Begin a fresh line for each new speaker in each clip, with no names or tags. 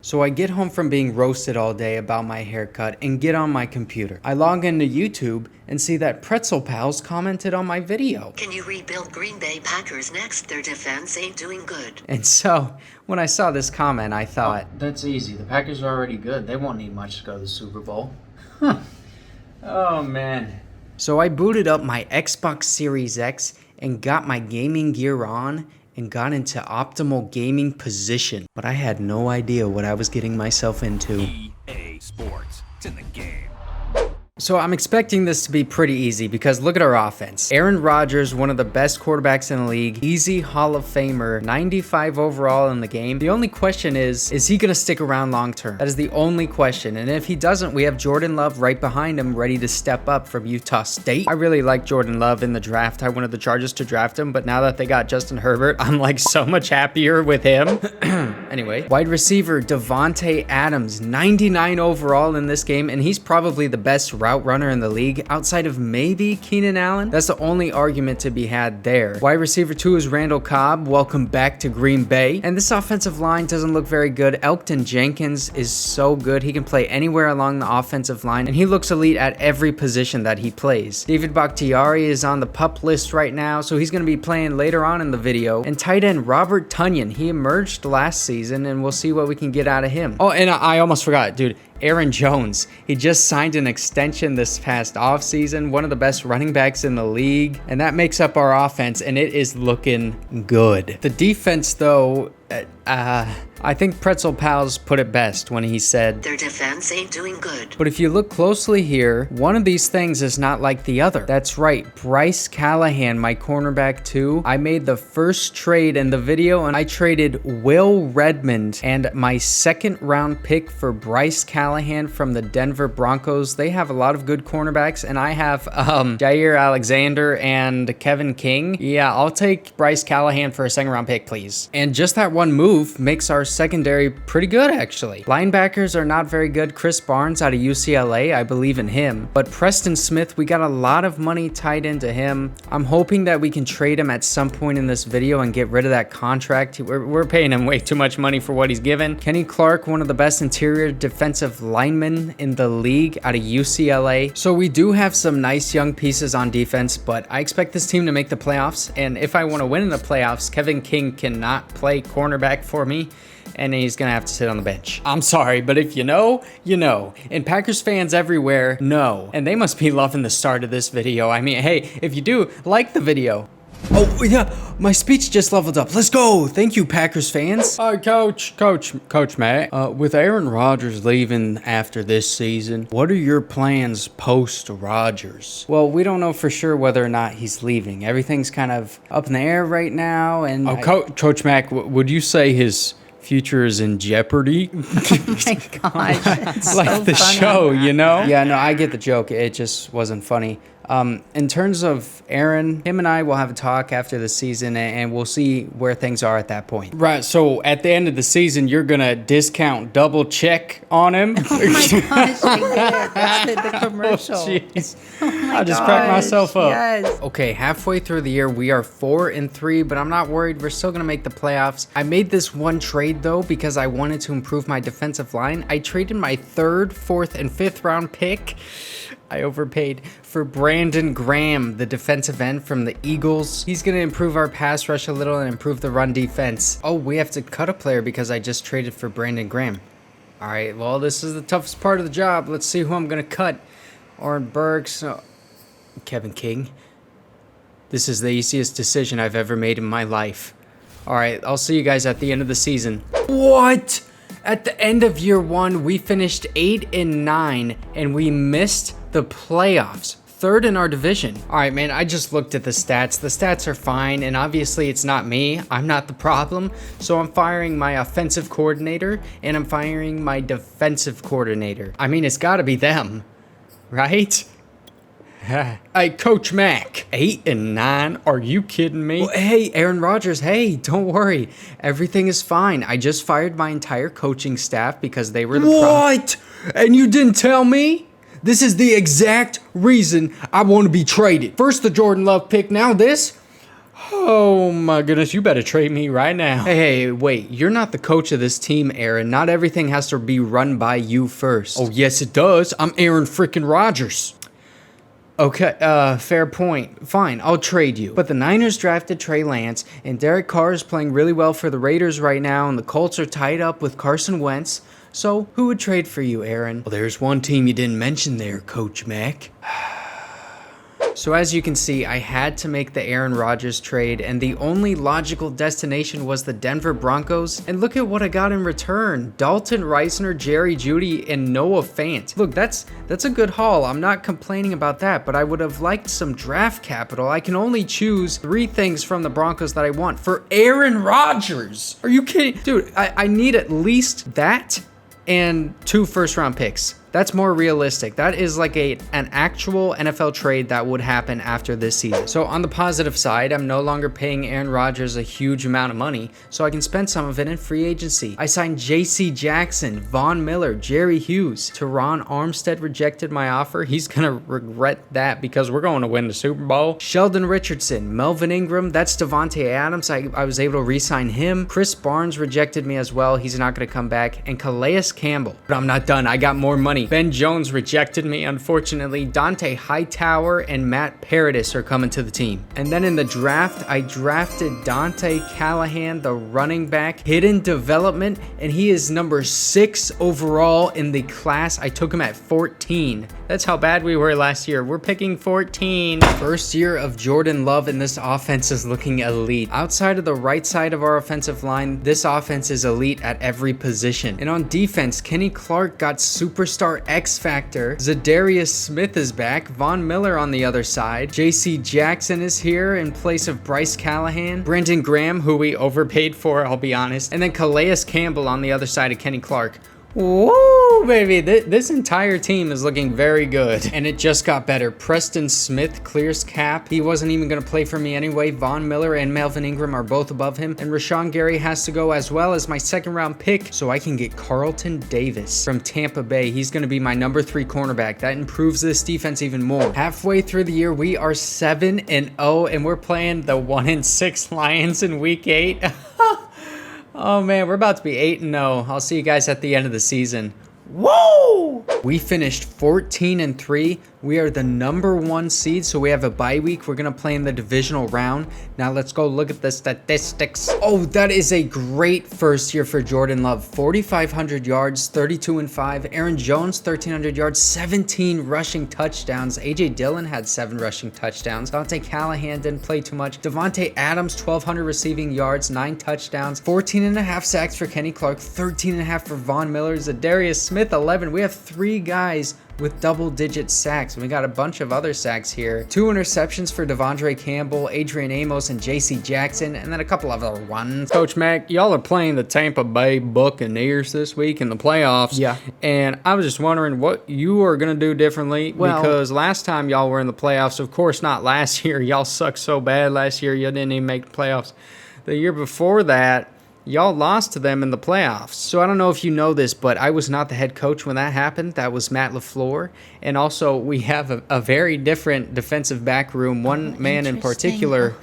So I get home from being roasted all day about my haircut and get on my computer. I log into YouTube and see that Pretzel Pals commented on my video.
Can you rebuild Green Bay Packers next? Their defense ain't doing good.
And so, when I saw this comment, I thought, that's easy. The Packers are already good. They won't need much to go to the Super Bowl. Oh, man. So I booted up my Xbox Series X and got my gaming gear on and got into optimal gaming position. But I had no idea what I was getting myself into.
EA Sports. It's in the game.
So I'm expecting this to be pretty easy because look at our offense. Aaron Rodgers, one of the best quarterbacks in the league, easy Hall of Famer, 95 overall in the game. The only question is he going to stick around long term? That is the only question. And if he doesn't, we have Jordan Love right behind him, ready to step up from Utah State. I really like Jordan Love in the draft. I wanted the Chargers to draft him, but now that they got Justin Herbert, I'm like so much happier with him. Anyway, wide receiver Devante Adams, 99 overall in this game, and he's probably the best route runner in the league outside of maybe Keenan Allen. That's the only argument to be had there. Wide receiver 2 is Randall Cobb. Welcome back to Green Bay. And this offensive line doesn't look very good. Elgton Jenkins is so good. He can play anywhere along the offensive line, and he looks elite at every position that he plays. David Bakhtiari is on the PUP list right now, so he's going to be playing later on in the video. And tight end Robert Tonyan, he emerged last season, and we'll see what we can get out of him. Oh, and I almost forgot, dude. Aaron Jones, he just signed an extension this past offseason, one of the best running backs in the league, and that makes up our offense, and it is looking good. The defense, though, I think Pretzel Pals put it best when he said,
their defense ain't doing good.
But if you look closely here, one of these things is not like the other. That's right, Bryce Callahan, my cornerback 2. I made the first trade in the video, and I traded Will Redmond and my second round pick for Bryce Callahan from the Denver Broncos. They have a lot of good cornerbacks, and I have Jaire Alexander and Kevin King. Yeah, I'll take Bryce Callahan for a second round pick, please. And just that one move makes our secondary pretty good, actually. Linebackers are not very good. Chris Barnes out of UCLA, I believe in him. But Preston Smith, we got a lot of money tied into him. I'm hoping that we can trade him at some point in this video and get rid of that contract. We're paying him way too much money for what he's given. Kenny Clark, one of the best interior defensive linemen in the league out of UCLA. So we do have some nice young pieces on defense, but I expect this team to make the playoffs. And if I want to win in the playoffs, Kevin King cannot play cornerback for me, and he's gonna have to sit on the bench. I'm sorry, but if you know, you know. And Packers fans everywhere know, and they must be loving the start of this video. I mean, hey, if you do, like the video. Oh, yeah, my speech just leveled up. Let's go. Thank you, Packers fans. Coach Matt, with Aaron Rodgers leaving after this season, what are your plans post-Rodgers? Well, we don't know for sure whether or not he's leaving. Everything's kind of up in the air right now. And Coach Mac, would you say his future is in jeopardy?
Oh my gosh,
like
so
the
funny.
show, you know? Yeah, no, I get the joke. It just wasn't funny. In terms of Aaron, him and I will have a talk after the season, and we'll see where things are at that point. Right, so at the end of the season, you're going to discount double check on him?
Oh my gosh, I did. That's the commercial.
Oh, jeez.
Oh my
I just cracked
gosh,
myself up.
Yes.
Okay, halfway through the year, we are 4-3, but I'm not worried. We're still going to make the playoffs. I made this one trade, though, because I wanted to improve my defensive line. I traded my 3rd, 4th, and 5th round pick. I overpaid for Brandon Graham, the defensive end from the Eagles. He's going to improve our pass rush a little and improve the run defense. Oh, we have to cut a player because I just traded for Brandon Graham. All right, well, this is the toughest part of the job. Let's see who I'm going to cut. Oren Burks, Kevin King. This is the easiest decision I've ever made in my life. All right, I'll see you guys at the end of the season. What? At the end of year 1, we finished 8-9, and we missed the playoffs. 3rd in our division. All right, man, I just looked at the stats. The stats are fine, and obviously it's not me. I'm not the problem. So I'm firing my offensive coordinator, and I'm firing my defensive coordinator. I mean, it's got to be them, right? Hey, Coach Mac, 8-9? Are you kidding me? Well, hey, Aaron Rodgers, hey, don't worry. Everything is fine. I just fired my entire coaching staff because they were the What? And you didn't tell me? This is the exact reason I want to be traded. First the Jordan Love pick, now this? Oh my goodness, you better trade me right now. Hey, wait, you're not the coach of this team, Aaron. Not everything has to be run by you first. Oh, yes it does. I'm Aaron freaking Rodgers. Okay, fair point. Fine, I'll trade you. But the Niners drafted Trey Lance, and Derek Carr is playing really well for the Raiders right now, and the Colts are tied up with Carson Wentz. So, who would trade for you, Aaron? Well, there's one team you didn't mention there, Coach Mac. So as you can see, I had to make the Aaron Rodgers trade, and the only logical destination was the Denver Broncos. And look at what I got in return. Dalton Reisner, Jerry Jeudy, and Noah Fant. Look, that's a good haul. I'm not complaining about that, but I would have liked some draft capital. I can only choose 3 things from the Broncos that I want for Aaron Rodgers. Are you kidding? Dude, I need at least that and 2 first-round picks. That's more realistic. That is like an actual NFL trade that would happen after this season. So on the positive side, I'm no longer paying Aaron Rodgers a huge amount of money, so I can spend some of it in free agency. I signed JC Jackson, Von Miller, Jerry Hughes. Teron Armstead rejected my offer. He's gonna regret that because we're going to win the Super Bowl. Sheldon Richardson, Melvin Ingram, that's Devante Adams. I was able to re-sign him. Chris Barnes rejected me as well. He's not gonna come back. And Calais Campbell. But I'm not done. I got more money. Ben Jones rejected me, unfortunately. Dante Hightower and Matt Paradis are coming to the team. And then in the draft, I drafted Dante Callahan, the running back, hidden development, and he is number 6 overall in the class. I took him at 14. That's how bad we were last year. We're picking 14. First year of Jordan Love, and this offense is looking elite. Outside of the right side of our offensive line, this offense is elite at every position. And on defense, Kenny Clark got superstar X Factor. Zadarius Smith is back. Von Miller on the other side. JC Jackson is here in place of Bryce Callahan. Brandon Graham, who we overpaid for, I'll be honest. And then Calais Campbell on the other side of Kenny Clark. Whoa, baby, this entire team is looking very good. And it just got better. Preston Smith clears cap. He wasn't even going to play for me anyway. Von Miller and Melvin Ingram are both above him. And Rashawn Gary has to go, as well as my 2nd round pick, so I can get Carlton Davis from Tampa Bay. He's going to be my number 3 cornerback. That improves this defense even more. Halfway through the year, we are 7-0, and we're playing the 1-6 Lions in week 8. Oh man, we're about to be 8-0. I'll see you guys at the end of the season. Whoa! We finished 14-3. We are the number 1 seed, so we have a bye week. We're going to play in the divisional round. Now let's go look at the statistics. Oh, that is a great first year for Jordan Love. 4,500 yards, 32-5. Aaron Jones, 1,300 yards, 17 rushing touchdowns. A.J. Dillon had 7 rushing touchdowns. Dante Callahan didn't play too much. Devante Adams, 1,200 receiving yards, 9 touchdowns. 14.5 sacks for Kenny Clark, 13.5 for Von Miller. Zadarius Smith, 11. We have 3 guys with double-digit sacks. We got a bunch of other sacks here. 2 interceptions for Devondre Campbell, Adrian Amos, and JC Jackson, and then a couple of other ones. Coach Mac, y'all are playing the Tampa Bay Buccaneers this week in the playoffs. Yeah. And I was just wondering what you are going to do differently, because last time y'all were in the playoffs, of course not last year. Y'all sucked so bad last year, you didn't even make the playoffs. The year before that, y'all lost to them in the playoffs. So I don't know if you know this, but I was not the head coach when that happened. That was Matt LaFleur. And also, we have a very different defensive back room. One man in particular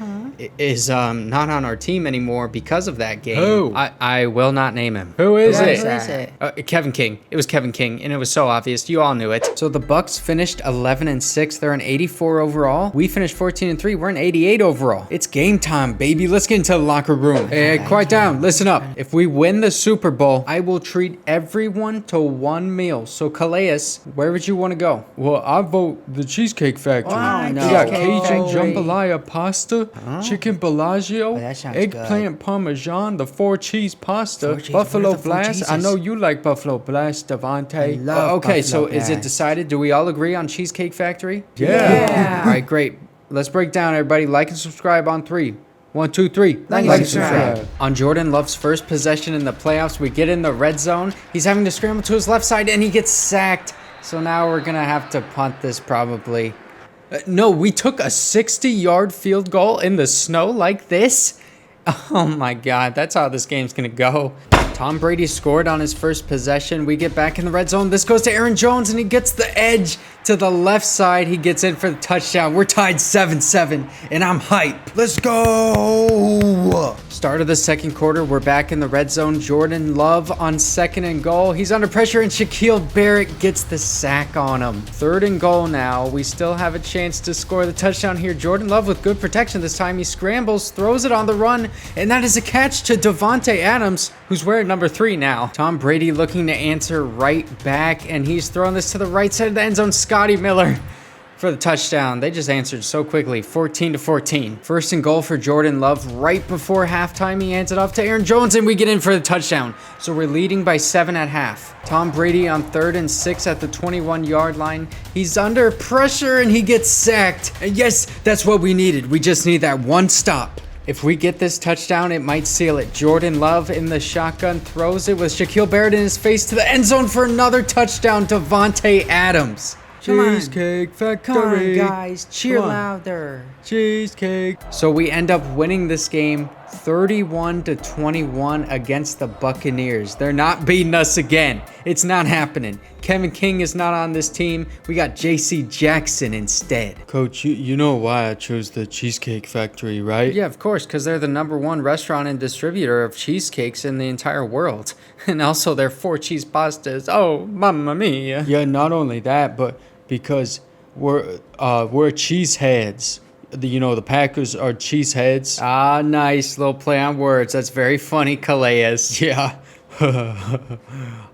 is not on our team anymore because of that game. Who? I will not name him. Who is it? Kevin King. It was Kevin King, and it was so obvious. You all knew it. So the Bucks finished 11-6. They're an 84 overall. We finished 14-3. We're an 88 overall. It's game time, baby. Let's get into the locker room. Hey, quiet down. Listen up. If we win the Super Bowl, I will treat everyone to 1 meal. So Calais, where would you want to go? Well, I vote the Cheesecake Factory.
Oh, no.
We got Cajun jambalaya pasta, chicken Bellagio, eggplant parmesan, the 4-cheese pasta, buffalo blast. I know you like buffalo blast, Devante. Okay, so is it decided? Do we all agree on Cheesecake Factory? Yeah. All right, great. Let's break down, everybody. Like and subscribe on 3. 1, 2, 3. Like and subscribe. On Jordan Love's first possession in the playoffs, we get in the red zone. He's having to scramble to his left side, and he gets sacked. So now we're going to have to punt this probably. No, we took a 60-yard field goal in the snow like this? Oh, my God. That's how this game's going to go. Tom Brady scored on his first possession. We get back in the red zone. This goes to Aaron Jones, and he gets the edge to the left side. He gets in for the touchdown. We're tied 7-7, and I'm hype. Let's go. Start of the second quarter. We're back in the red zone. Jordan Love on 2nd and goal. He's under pressure, and Shaquille Barrett gets the sack on him. 3rd and goal now. We still have a chance to score the touchdown here. Jordan Love with good protection this time. He scrambles, throws it on the run, and that is a catch to Devante Adams, who's wearing number 3 now. Tom Brady looking to answer right back, and he's throwing this to the right side of the end zone. Scotty Miller for the touchdown. They just answered so quickly, 14-14. 1st and goal for Jordan Love right before halftime. He hands it off to Aaron Jones, and we get in for the touchdown. So we're leading by 7 at half. Tom Brady on 3rd and 6 at the 21-yard line. He's under pressure, and he gets sacked. And yes, that's what we needed. We just need that one stop. If we get this touchdown, it might seal it. Jordan Love in the shotgun throws it with Shaquille Barrett in his face to the end zone for another touchdown. Devante Adams. Cheesecake Factory.
Come on, guys. Cheer louder.
Cheesecake. So we end up winning this game 31-21 against the Buccaneers. They're not beating us again. It's not happening. Kevin King is not on this team. We got J.C. Jackson instead.
Coach, you know why I chose the Cheesecake Factory, right?
Yeah, of course, because they're the #1 restaurant and distributor of cheesecakes in the entire world. And also their 4 cheese pastas. Oh, mamma mia.
Yeah, not only that, but because we're cheeseheads. The Packers are cheeseheads.
Ah, nice little play on words. That's very funny, Calais.
Yeah.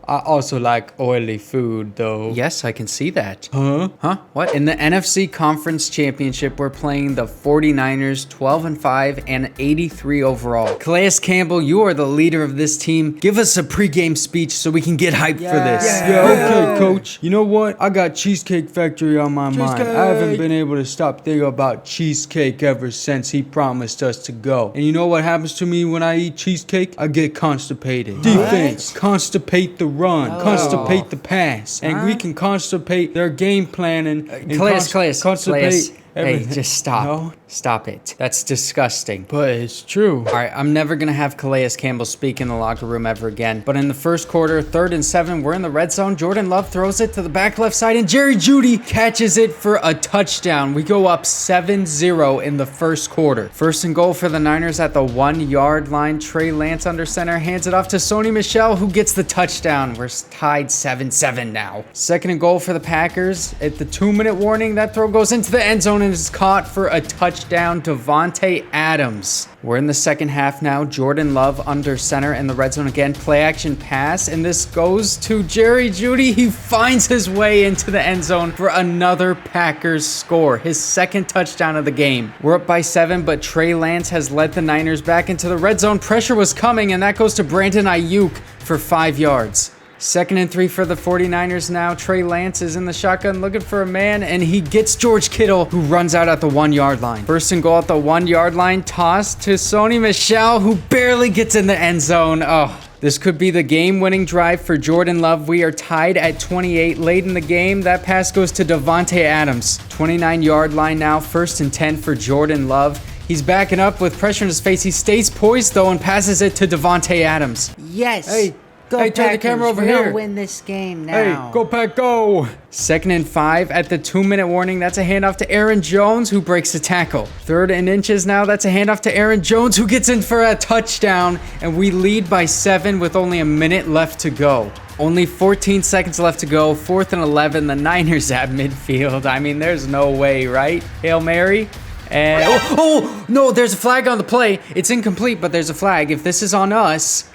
I also like oily food, though.
Yes, I can see that.
Huh?
Huh? What? In the NFC Conference Championship, we're playing the 49ers, 12-5 and 83 overall. Calais Campbell, you are the leader of this team. Give us a pregame speech so we can get hyped for this.
Yeah, okay, Coach. You know what? I got Cheesecake Factory on my mind. I haven't been able to stop thinking about cheesecake ever since he promised us to go. And you know what happens to me when I eat cheesecake? I get constipated. Defense, constipate the run, constipate the pass, and we can constipate their game plan and
Calais,
constipate everything.
Hey, just stop.
No?
Stop it. That's disgusting.
But it's true.
All right, I'm never going to have Calais Campbell speak in the locker room ever again. But in the first quarter, 3rd and 7, we're in the red zone. Jordan Love throws it to the back left side, and Jerry Jeudy catches it for a touchdown. We go up 7-0 in the first quarter. 1st and goal for the Niners at the 1-yard line. Trey Lance under center hands it off to Sony Michel, who gets the touchdown. We're tied 7-7 now. 2nd and goal for the Packers. At the 2-minute warning, that throw goes into the end zone and is caught for a touchdown. Devante Adams. We're in the second half now. Jordan Love under center in the red zone again. Play action pass, and this goes to Jerry Jeudy. He finds his way into the end zone for another Packers score, his 2nd touchdown of the game. We're up by 7, but Trey Lance has led the Niners back into the red zone. Pressure was coming, and that goes to Brandon Ayuk for 5 yards. 2nd and 3 for the 49ers now. Trey Lance is in the shotgun looking for a man, and he gets George Kittle, who runs out at the 1-yard line. 1st and goal at the 1-yard line. Toss to Sony Michel, who barely gets in the end zone. Oh, this could be the game-winning drive for Jordan Love. We are tied at 28 late in the game. That pass goes to Devante Adams. 29-yard line now. 1st and 10 for Jordan Love. He's backing up with pressure in his face. He stays poised, though, and passes it to Devante Adams.
Yes.
Hey,
Go
turn the
Packers.
camera over
We'll
here.
win this game now.
Hey, go Pack, go!
2nd and 5 at the 2-minute warning. That's a handoff to Aaron Jones, who breaks the tackle. 3rd and inches now. That's a handoff to Aaron Jones, who gets in for a touchdown. And we lead by 7 with only a minute left to go. Only 14 seconds left to go. 4th and 11. The Niners at midfield. I mean, there's no way, right? Hail Mary. And oh, no, there's a flag on the play. It's incomplete, but there's a flag. If this is on us,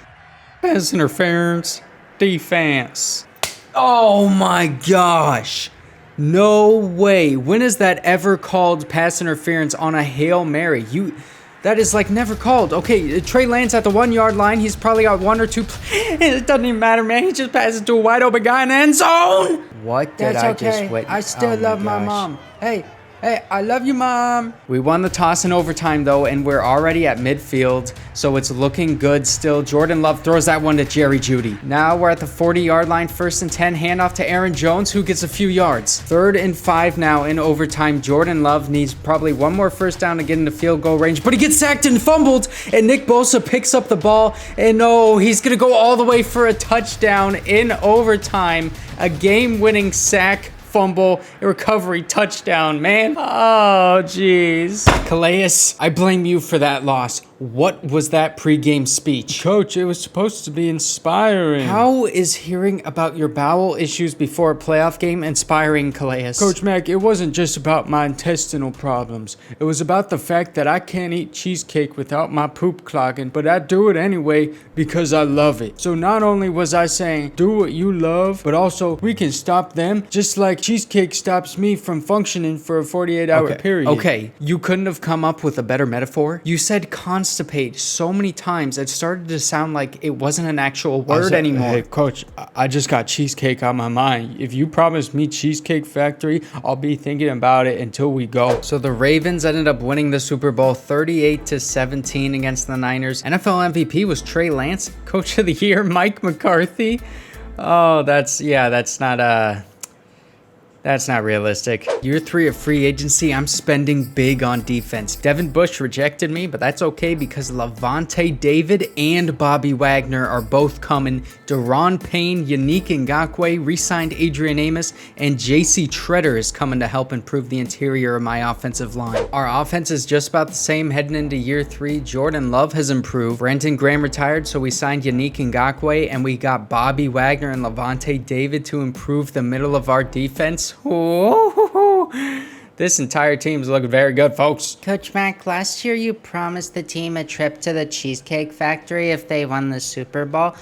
pass interference, defense. Oh my gosh. No way. When is that ever called pass interference on a Hail Mary? That is like never called. Okay, Trey Lance at the 1-yard line. He's probably got 1 or 2. It doesn't even matter, man. He just passes to a wide open guy in the end zone. What did
That's
I
okay.
just witness?
I still love my mom. Hey,
Hey, I love you, Mom.
We won the toss in overtime, though, and we're already at midfield, so it's looking good still. Jordan Love throws that one to Jerry Jeudy. Now we're at the 40-yard line, 1st and 10, handoff to Aaron Jones, who gets a few yards. 3rd and 5 now in overtime. Jordan Love needs probably one more first down to get into field goal range, but he gets sacked and fumbled, and Nick Bosa picks up the ball, and no, he's going to go all the way for a touchdown in overtime. A game-winning sack, fumble, a recovery, touchdown, man. Oh, jeez. Calais, I blame you for that loss. What was that pregame speech?
Coach, it was supposed to be inspiring.
How is hearing about your bowel issues before a playoff game inspiring, Calais?
Coach Mack, it wasn't just about my intestinal problems. It was about the fact that I can't eat cheesecake without my poop clogging, but I do it anyway because I love it. So not only was I saying, do what you love, but also we can stop them just like cheesecake stops me from functioning for a 48-hour period.
Okay, you couldn't have come up with a better metaphor? You said constipate so many times it started to sound like it wasn't an actual word anymore.
Hey, Coach, I just got cheesecake on my mind. If you promise me Cheesecake Factory, I'll be thinking about it until we go.
So the Ravens ended up winning the Super Bowl 38-17 against the Niners. NFL MVP was Trey Lance. Coach of the Year, Mike McCarthy. Oh, that's not realistic. Year 3 of free agency, I'm spending big on defense. Devin Bush rejected me, but that's okay because Devante David and Bobby Wagner are both coming. Deron Payne, Yannick Ngakoue, re-signed Adrian Amos, and J.C. Treader is coming to help improve the interior of my offensive line. Our offense is just about the same heading into year 3. Jordan Love has improved. Brandon Graham retired, so we signed Yannick Ngakoue, and we got Bobby Wagner and Devante David to improve the middle of our defense. Whoa. This entire team's looking very good, folks.
Coach Mack, last year you promised the team a trip to the Cheesecake Factory if they won the Super Bowl.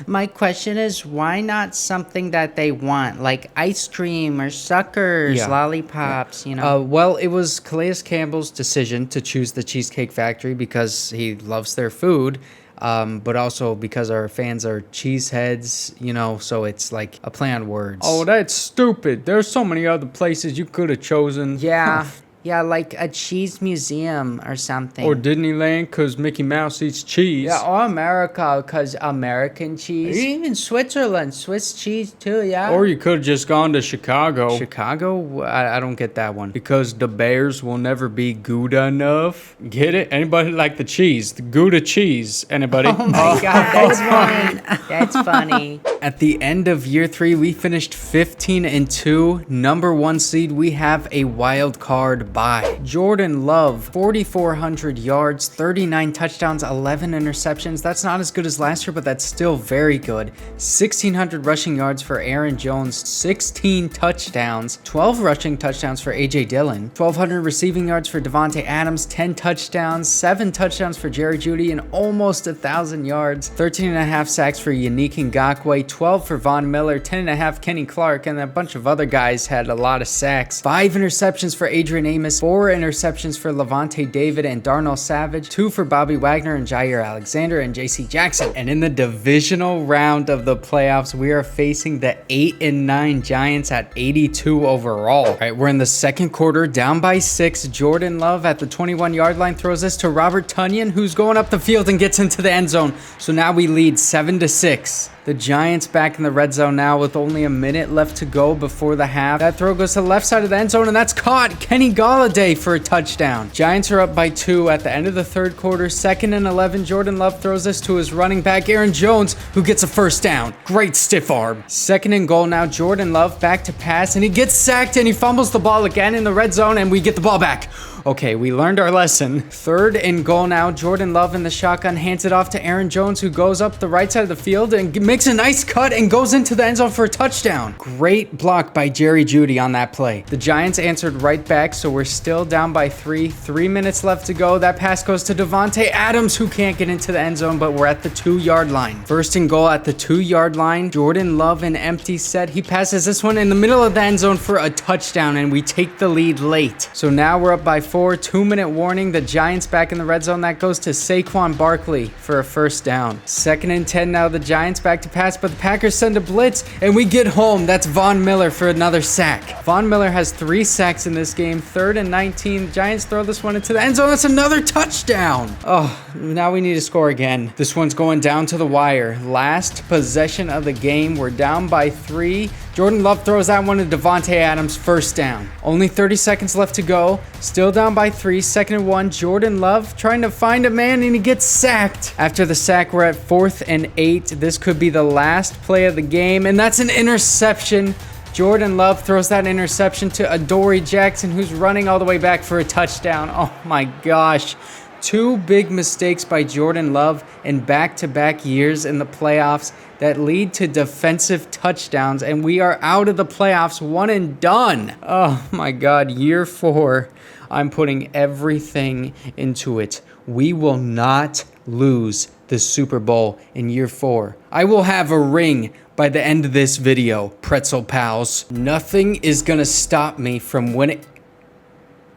My question is, why not something that they want, like ice cream or suckers, lollipops, you know?
Well, it was Calais Campbell's decision to choose the Cheesecake Factory because he loves their food. But also because our fans are cheeseheads, you know, so it's like a play on words.
Oh, that's stupid. There's so many other places you could have chosen.
Yeah. Yeah, like a cheese museum or something.
Or Disneyland, because Mickey Mouse eats cheese.
Yeah, or America, because American cheese. Even Switzerland, Swiss cheese too, yeah.
Or you could have just gone to Chicago.
Chicago? I don't get that one.
Because the Bears will never be Gouda enough. Get it? Anybody like the cheese? The Gouda cheese. Anybody?
Oh my God, that's funny. That's funny.
At the end of year 3, we finished 15-2. Number 1 seed, we have a wild card bye. Jordan Love, 4,400 yards, 39 touchdowns, 11 interceptions. That's not as good as last year, but that's still very good. 1,600 rushing yards for Aaron Jones, 16 touchdowns, 12 rushing touchdowns for A.J. Dillon, 1,200 receiving yards for Devante Adams, 10 touchdowns, 7 touchdowns for Jerry Jeudy, and almost 1,000 yards. 13.5 sacks for Yannick Ngakoue, 12 for Von Miller, 10.5 Kenny Clark, and a bunch of other guys had a lot of sacks. 5 interceptions for Adrian Amos, 4 interceptions for Devante David and Darnell Savage, 2 for Bobby Wagner and Jaire Alexander and J.C. Jackson. And in the divisional round of the playoffs, we are facing the 8-9 Giants at 82 overall. All right, we're in the second quarter, down by 6. Jordan Love at the 21-yard line throws this to Robert Tonyan, who's going up the field and gets into the end zone. So now we lead 7-6. The Giants back in the red zone now with only a minute left to go before the half. That throw goes to the left side of the end zone, and that's caught. Kenny Golladay for a touchdown. Giants are up by 2 at the end of the third quarter. 2nd and 11. Jordan Love throws this to his running back, Aaron Jones, who gets a first down. Great stiff arm. 2nd and goal now. Jordan Love back to pass, and he gets sacked, and he fumbles the ball again in the red zone, and we get the ball back. Okay, we learned our lesson. 3rd and goal now. Jordan Love in the shotgun hands it off to Aaron Jones, who goes up the right side of the field and makes a nice cut and goes into the end zone for a touchdown. Great block by Jerry Jeudy on that play. The Giants answered right back, so we're still down by 3. 3 minutes left to go. That pass goes to Devante Adams, who can't get into the end zone, but we're at the 2-yard line. 1st and goal at the 2-yard line. Jordan Love in empty set. He passes this one in the middle of the end zone for a touchdown, and we take the lead late. So now we're up by 4. 4, 2-minute warning. The Giants back in the red zone. That goes to Saquon Barkley for a first down. 2nd and 10 now. The Giants back to pass, but the Packers send a blitz, and we get home. That's Von Miller for another sack. Von Miller has 3 sacks in this game. 3rd and 19. The Giants throw this one into the end zone. That's another touchdown. Oh, now we need to score again. This one's going down to the wire. Last possession of the game. We're down by 3. Jordan Love throws that one to Devante Adams, first down. Only 30 seconds left to go. Still down by 3, 2nd and 1. Jordan Love trying to find a man, and he gets sacked. After the sack, we're at 4th and 8. This could be the last play of the game, and that's an interception. Jordan Love throws that interception to Adoree Jackson, who's running all the way back for a touchdown. Oh my gosh. 2 big mistakes by Jordan Love in back-to-back years in the playoffs that lead to defensive touchdowns, and we are out of the playoffs, 1 and done. Oh my God, year 4. I'm putting everything into it. We will not lose the Super Bowl in year 4. I will have a ring by the end of this video, pretzel pals. Nothing is gonna stop me from winning.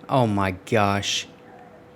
Oh my gosh.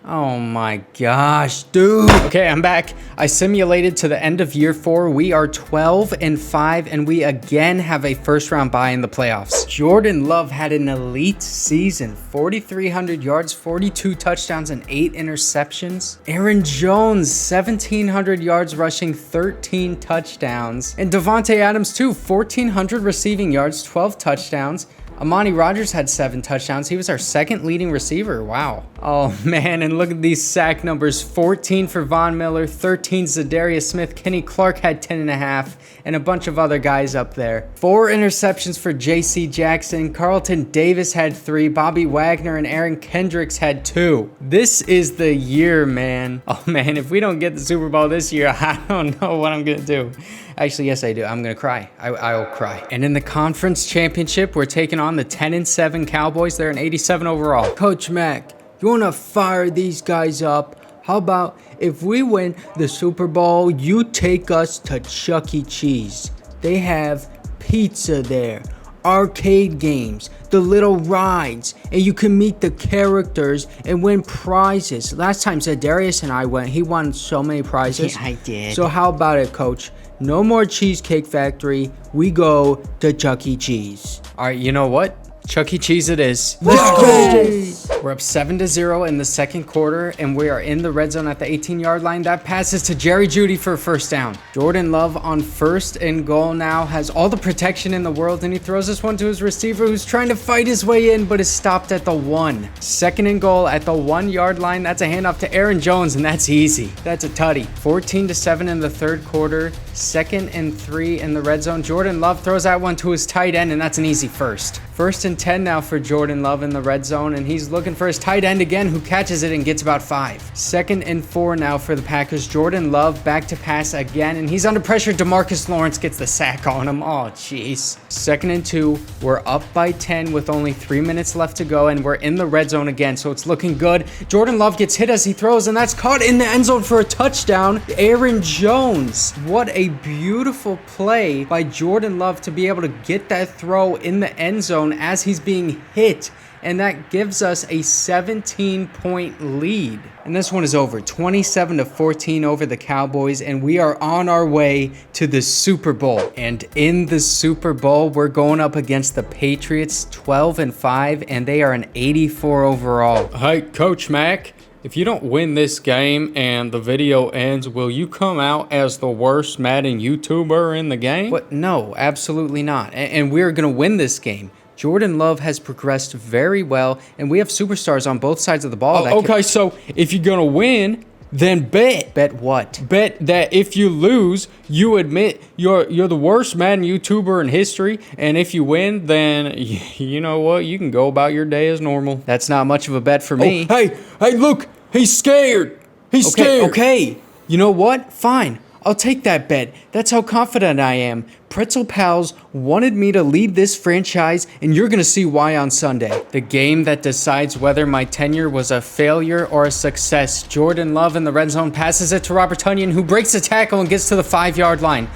Oh my gosh, dude. Okay, I'm back. I simulated to the end of year 4. We are 12 and 5, and we again have a first-round bye in the playoffs. Jordan Love had an elite season. 4,300 yards, 42 touchdowns, and 8 interceptions. Aaron Jones, 1,700 yards rushing, 13 touchdowns. And Devante Adams, too, 1,400 receiving yards, 12 touchdowns. Amani Rodgers had 7 touchdowns. He was our 2nd leading receiver. Wow. Oh, man, and look at these sack numbers. 14 for Von Miller, 13 Zadarius Smith. Kenny Clark had 10.5, and a bunch of other guys up there. 4 interceptions for J.C. Jackson. Carlton Davis had 3. Bobby Wagner and Aaron Kendricks had 2. This is the year, man. Oh, man, if we don't get the Super Bowl this year, I don't know what I'm going to do. Actually, yes, I do. I'm going to cry. I'll cry. And in the conference championship, we're taking on the 10-7 Cowboys. They're an 87 overall.
Coach Mac, you want to fire these guys up? How about if we win the Super Bowl, you take us to Chuck E. Cheese. They have pizza there, arcade games, the little rides, and you can meet the characters and win prizes. Last time Zadarius and I went, he won so many prizes.
Yeah, I did.
So how about it, Coach? No more Cheesecake Factory. We go to Chuck E. Cheese.
All right, you know what? Chuck E. Cheese it is.
Let's go!
We're up 7-0 in the 2nd quarter, and we are in the red zone at the 18-yard line. That passes to Jerry Jeudy for a first down. Jordan Love on 1st and goal now has all the protection in the world, and he throws this one to his receiver who's trying to fight his way in, but is stopped at the 1. 2nd and goal at the 1-yard line. That's a handoff to Aaron Jones, and that's easy. That's a tutty. 14-7 in the 3rd quarter. 2nd and 3 in the red zone. Jordan Love throws that one to his tight end, and that's an easy first. 1st and 10 now for Jordan Love in the red zone, and he's looking for his tight end again, who catches it and gets about 5. 2nd and 4 now for the Packers. Jordan Love back to pass again, and he's under pressure. DeMarcus Lawrence gets the sack on him. Oh, jeez. 2nd and 2. We're up by 10 with only 3 minutes left to go, and we're in the red zone again, so it's looking good. Jordan Love gets hit as he throws, and that's caught in the end zone for a touchdown. Aaron Jones. What a beautiful play by Jordan Love to be able to get that throw in the end zone as he's being hit, and that gives us a 17-point lead. And this one is over, 27-14 over the Cowboys, and we are on our way to the Super Bowl. And in the Super Bowl, we're going up against the Patriots, 12-5, and they are an 84 overall.
Hey, Coach Mac, if you don't win this game and the video ends, will you come out as the worst Madden YouTuber in the game?
But no, absolutely not. And we're going to win this game. Jordan Love has progressed very well, and we have superstars on both sides of the ball.
Okay, so if you're going to win, then bet.
Bet what?
Bet that if you lose, you admit you're the worst Madden YouTuber in history, and if you win, then you know what? You can go about your day as normal.
That's not much of a bet for me.
Oh, hey, look, he's scared. He's scared.
Okay, you know what? Fine. I'll take that bet. That's how confident I am. Pretzel Pals wanted me to lead this franchise, and you're going to see why on Sunday. The game that decides whether my tenure was a failure or a success. Jordan Love in the red zone passes it to Robert Tonyan, who breaks the tackle and gets to the 5-yard line.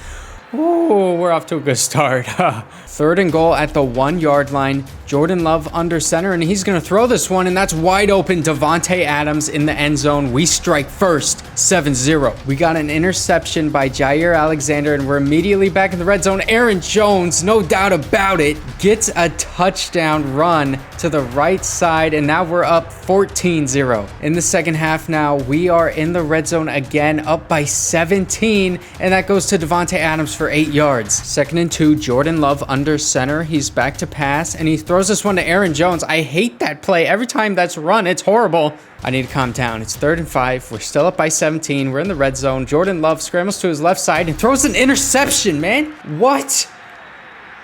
Oh, we're off to a good start. 3rd and goal at the 1-yard line. Jordan Love under center, and he's going to throw this one, and that's wide open. Devante Adams in the end zone. We strike first, 7-0. We got an interception by Jaire Alexander, and we're immediately back in the red zone. Aaron Jones, no doubt about it, gets a touchdown run to the right side, and now we're up 14-0. In the second half now, we are in the red zone again, up by 17, and that goes to Devante Adams for 8 yards. 2nd and 2, Jordan Love under center. He's back to pass, and he throws this one to Aaron Jones. I hate that play. Every time that's run, it's horrible. I need to calm down. It's 3rd and 5. We're still up by 17. We're in the red zone. Jordan Love scrambles to his left side and throws an interception, man. What?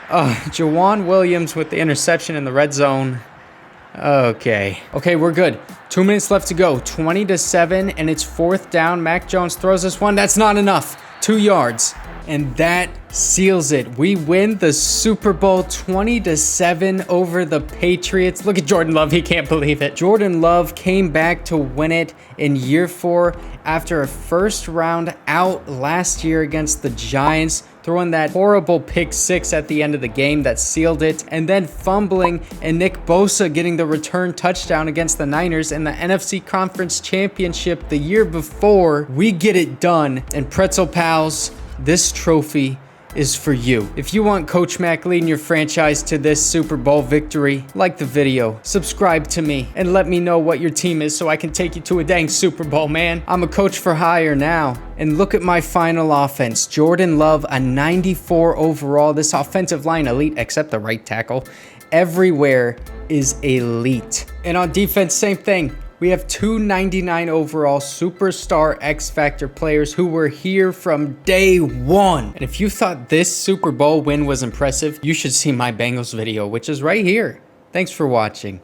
Jawan Williams with the interception in the red zone. Okay, we're good. 2 minutes left to go. 20-7, and it's 4th down. Mac Jones throws this one. That's not enough. 2 yards. And that seals it. We win the Super Bowl 20-7 over the Patriots. Look at Jordan Love. He can't believe it. Jordan Love came back to win it in year 4 after a first round out last year against the Giants, throwing that horrible pick 6 at the end of the game that sealed it, and then fumbling and Nick Bosa getting the return touchdown against the Niners in the NFC Conference Championship the year before. We get it done, and Pretzel Pals, this trophy is for you. If you want Coach Mac leading your franchise to this Super Bowl victory, like the video, subscribe to me, and let me know what your team is so I can take you to a dang Super Bowl, man. I'm a coach for hire now. And look at my final offense. Jordan Love, a 94 overall. This offensive line, elite, except the right tackle. Everywhere is elite. And on defense, same thing. We have 299 overall superstar X Factor players who were here from day 1. And if you thought this Super Bowl win was impressive, you should see my Bengals video, which is right here. Thanks for watching.